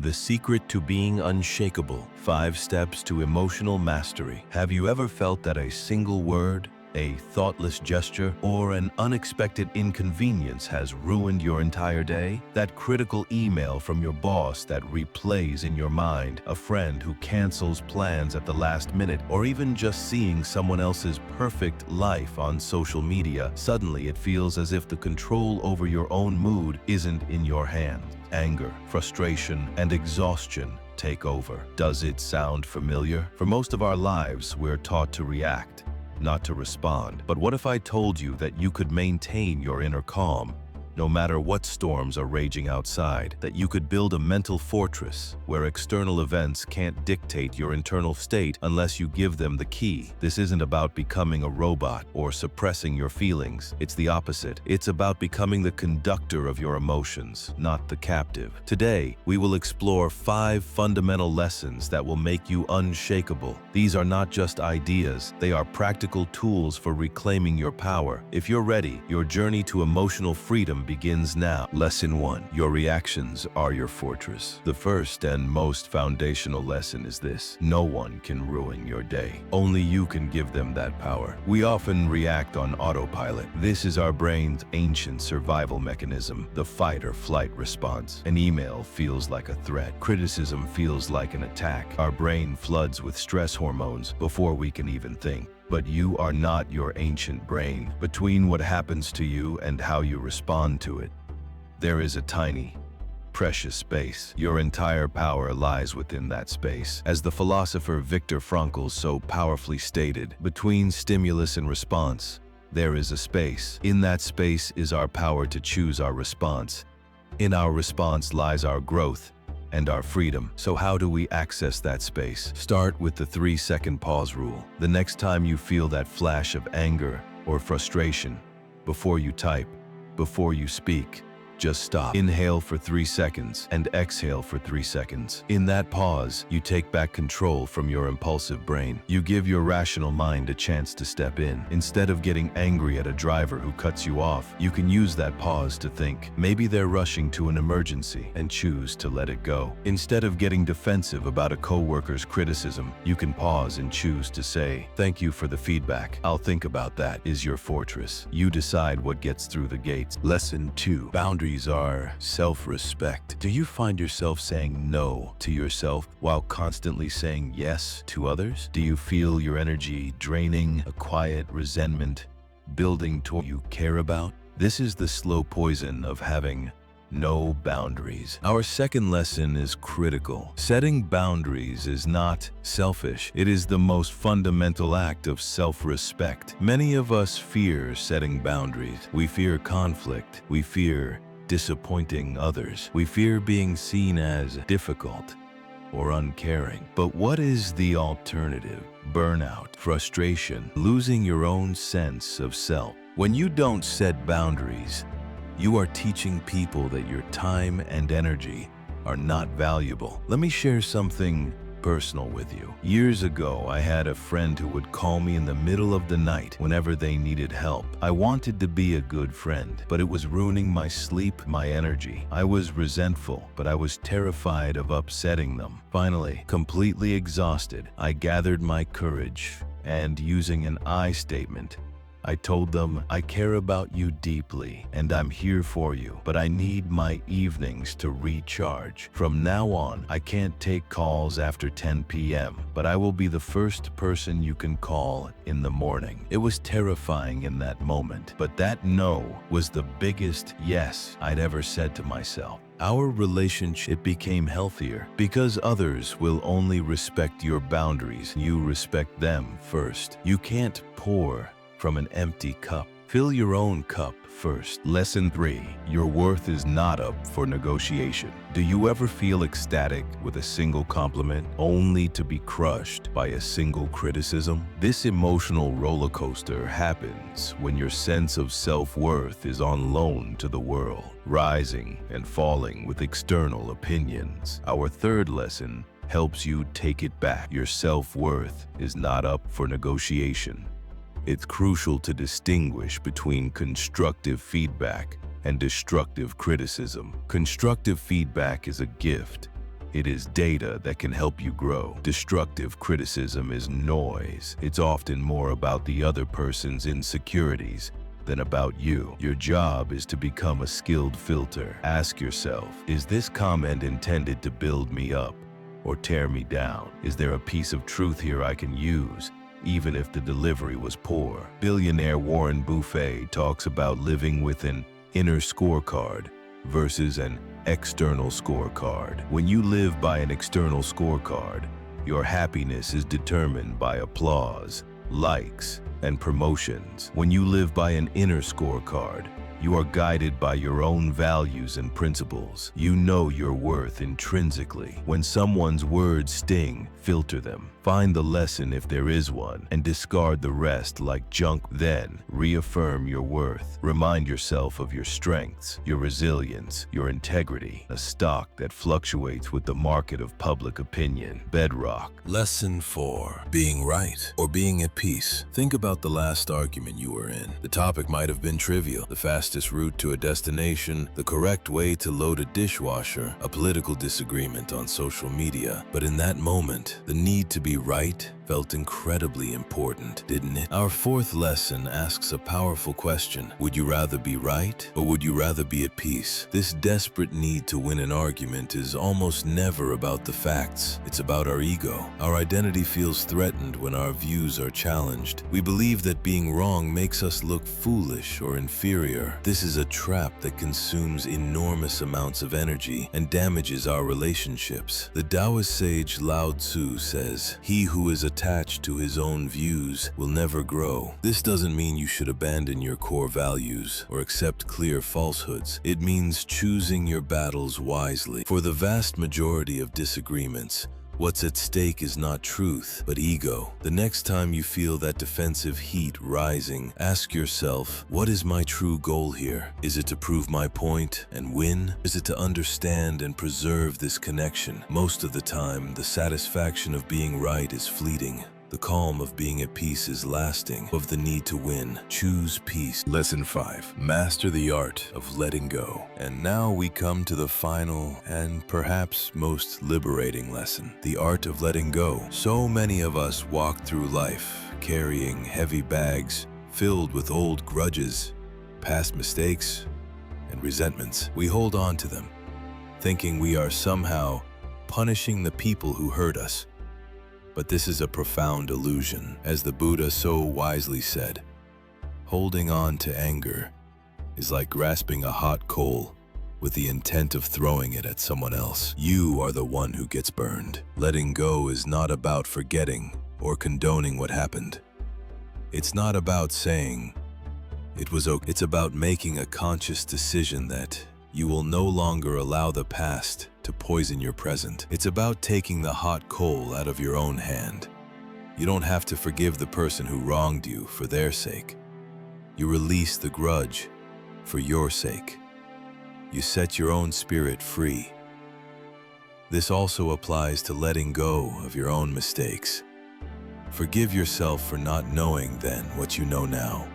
The Secret to Being Unshakable, 5 Steps to Emotional Mastery. Have you ever felt that a single word, a thoughtless gesture, or an unexpected inconvenience has ruined your entire day? That critical email from your boss that replays in your mind, a friend who cancels plans at the last minute, or even just seeing someone else's perfect life on social media. Suddenly it feels as if the control over your own mood isn't in your hands. Anger, frustration, and exhaustion take over. Does it sound familiar? For most of our lives, we're taught to react, not to respond. But what if I told you that you could maintain your inner calm no matter what storms are raging outside, that you could build a mental fortress where external events can't dictate your internal state unless you give them the key? This isn't about becoming a robot or suppressing your feelings. It's the opposite. It's about becoming the conductor of your emotions, not the captive. Today, we will explore 5 fundamental lessons that will make you unshakable. These are not just ideas, they are practical tools for reclaiming your power. If you're ready, your journey to emotional freedom begins now. Lesson 1. Your reactions are your fortress. The first and most foundational lesson is this: no one can ruin your day. Only you can give them that power. We often react on autopilot. This is our brain's ancient survival mechanism, the fight or flight response. An email feels like a threat. Criticism feels like an attack. Our brain floods with stress hormones before we can even think. But you are not your ancient brain. Between what happens to you and how you respond to it, there is a tiny, precious space. Your entire power lies within that space. As the philosopher Viktor Frankl so powerfully stated, between stimulus and response, there is a space. In that space is our power to choose our response. In our response lies our growth and our freedom. So how do we access that space? Start with the 3-second pause rule. The next time you feel that flash of anger or frustration, before you type, before you speak, just stop. Inhale for 3 seconds and exhale for 3 seconds. In that pause, you take back control from your impulsive brain. You give your rational mind a chance to step in. Instead of getting angry at a driver who cuts you off, you can use that pause to think, maybe they're rushing to an emergency, and choose to let it go. Instead of getting defensive about a coworker's criticism, you can pause and choose to say, thank you for the feedback. I'll think about that. Is your fortress. You decide what gets through the gates. Lesson 2. Boundaries are self-respect. Do you find yourself saying no to yourself while constantly saying yes to others? Do you feel your energy draining, a quiet resentment building toward you care about? This is the slow poison of having no boundaries. Our second lesson is critical. Setting boundaries is not selfish. It is the most fundamental act of self-respect. Many of us fear setting boundaries. We fear conflict. We fear disappointing others. We fear being seen as difficult or uncaring. But what is the alternative? Burnout, frustration, losing your own sense of self. When you don't set boundaries, you are teaching people that your time and energy are not valuable. Let me share something personal with you. Years ago, I had a friend who would call me in the middle of the night whenever they needed help. I wanted to be a good friend, but it was ruining my sleep, my energy. I was resentful, but I was terrified of upsetting them. Finally, completely exhausted, I gathered my courage and, using an I statement, I told them, I care about you deeply and I'm here for you, but I need my evenings to recharge. From now on, I can't take calls after 10 p.m., but I will be the first person you can call in the morning. It was terrifying in that moment, but that no was the biggest yes I'd ever said to myself. Our relationship became healthier because others will only respect your boundaries. You respect them first. You can't pour from an empty cup. Fill your own cup first. Lesson 3. Your worth is not up for negotiation. Do you ever feel ecstatic with a single compliment only to be crushed by a single criticism? This emotional roller coaster happens when your sense of self-worth is on loan to the world, rising and falling with external opinions. Our third lesson helps you take it back. Your self-worth is not up for negotiation. It's crucial to distinguish between constructive feedback and destructive criticism. Constructive feedback is a gift. It is data that can help you grow. Destructive criticism is noise. It's often more about the other person's insecurities than about you. Your job is to become a skilled filter. Ask yourself, is this comment intended to build me up or tear me down? Is there a piece of truth here I can use, even if the delivery was poor? Billionaire Warren Buffett talks about living with an inner scorecard versus an external scorecard. When you live by an external scorecard, your happiness is determined by applause, likes, and promotions. When you live by an inner scorecard, you are guided by your own values and principles. You know your worth intrinsically. When someone's words sting, filter them. Find the lesson if there is one, and discard the rest like junk. Then, reaffirm your worth. Remind yourself of your strengths, your resilience, your integrity, a stock that fluctuates with the market of public opinion. Bedrock. Lesson 4. Being right or being at peace. Think about the last argument you were in. The topic might have been trivial. The fastest route to a destination, the correct way to load a dishwasher, a political disagreement on social media. But in that moment, the need to be right felt incredibly important, didn't it? Our fourth lesson asks a powerful question. Would you rather be right or would you rather be at peace? This desperate need to win an argument is almost never about the facts. It's about our ego. Our identity feels threatened when our views are challenged. We believe that being wrong makes us look foolish or inferior. This is a trap that consumes enormous amounts of energy and damages our relationships. The Taoist sage Lao Tzu says, "He who is attached to his own views will never grow." This doesn't mean you should abandon your core values or accept clear falsehoods. It means choosing your battles wisely. For the vast majority of disagreements, what's at stake is not truth, but ego. The next time you feel that defensive heat rising, ask yourself, what is my true goal here? Is it to prove my point and win? Is it to understand and preserve this connection? Most of the time, the satisfaction of being right is fleeting. The calm of being at peace is lasting. Of the need to win, choose peace. Lesson 5. Master the art of letting go. And now we come to the final and perhaps most liberating lesson, the art of letting go. So many of us walk through life carrying heavy bags filled with old grudges, past mistakes, and resentments. We hold on to them, thinking we are somehow punishing the people who hurt us. But this is a profound illusion. As the Buddha so wisely said, holding on to anger is like grasping a hot coal with the intent of throwing it at someone else. You are the one who gets burned. Letting go is not about forgetting or condoning what happened. It's not about saying, it was okay. It's about making a conscious decision that you will no longer allow the past to poison your present. It's about taking the hot coal out of your own hand. You don't have to forgive the person who wronged you for their sake. You release the grudge for your sake. You set your own spirit free. This also applies to letting go of your own mistakes. Forgive yourself for not knowing then what you know now.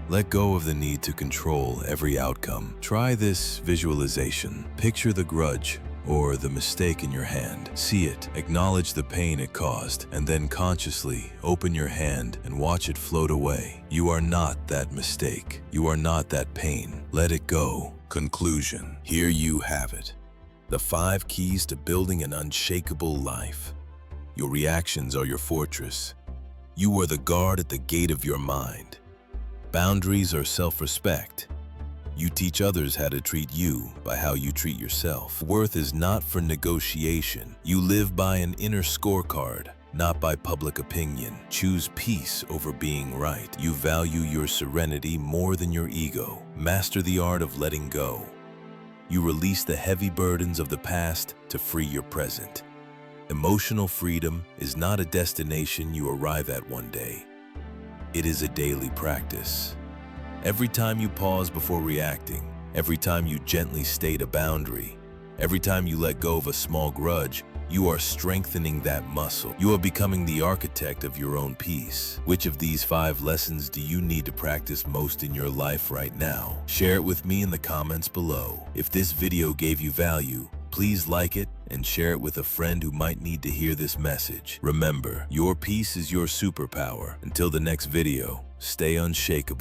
Let go of the need to control every outcome. Try this visualization. Picture the grudge or the mistake in your hand. See it, acknowledge the pain it caused, and then consciously open your hand and watch it float away. You are not that mistake. You are not that pain. Let it go. Conclusion. Here you have it. The 5 keys to building an unshakable life. Your reactions are your fortress. You are the guard at the gate of your mind. Boundaries are self-respect. You teach others how to treat you by how you treat yourself. Worth is not for negotiation. You live by an inner scorecard, not by public opinion. Choose peace over being right. You value your serenity more than your ego. Master the art of letting go. You release the heavy burdens of the past to free your present. Emotional freedom is not a destination you arrive at one day. It is a daily practice. Every time you pause before reacting, every time you gently state a boundary, every time you let go of a small grudge, you are strengthening that muscle. You are becoming the architect of your own peace. Which of these 5 lessons do you need to practice most in your life right now? Share it with me in the comments below. If this video gave you value, please like it and share it with a friend who might need to hear this message. Remember, your peace is your superpower. Until the next video, stay unshakable.